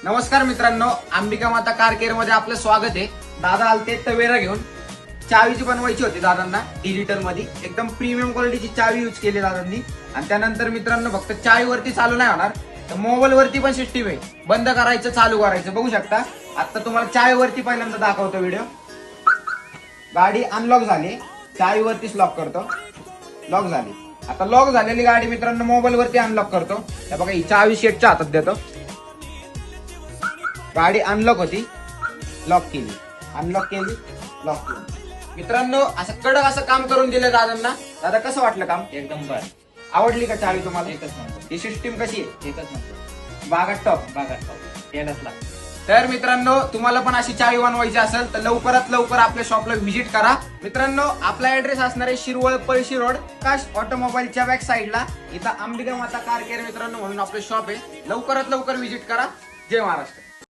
नमस्कार मित्रांनो, अंबिका माता कार केअर मध्ये आपलं स्वागत आहे। दादा आलते तवेरा घेऊन। चावीची बनवायची होती दादांना डिजिटल मध्ये, एकदम प्रीमियम क्वालिटीची चावी यूज केली दादांनी। आणि त्यानंतर मित्रांनो फक्त चावीवरती चालू नाही होणार, तर मोबाईल वरती पण सिस्टीम आहे, बंद करायचं चालू करायचं। बघू शकता, आता तुम्हाला चावीवरती पहिल्यांदा दाखवतो व्हिडिओ। गाडी अनलॉक झाली, चावीवरतीच लॉक करतो, लॉक झाली। आता लॉक झालेली गाडी मित्रांनो मोबाईल वरती अनलॉक करतो। हे बघा, ही चावी शेटच्या हातात देतो, गाडी अनलॉक होती, लॉक केली, अनलॉक केली, लॉक केली। मित्रांनो असं कडक असं काम करून दिलं दादांना। दादा कसं वाटलं काम? एकदम बर, आवडली का चावी तुम्हाला? एकच नंबर, ही सिस्टीम कशी आहे? एकच नंबर, बागात टॉप, बागात पाहू यायलाच लागतं। तर मित्रांनो तुम्हाला पण अशी चावी बनवायची असेल तर लवकरात लवकर आपल्या शॉपला व्हिजिट करा। मित्रांनो आपला ऍड्रेस असणार आहे शिरवळ पळशी रोड, काश ऑटोमोबाईलच्या बॅक साईडला। इथं अंबिका माता कार केअर मित्रांनो म्हणून आपलं शॉप आहे, लवकरात लवकर व्हिजिट करा। जय महाराष्ट्र।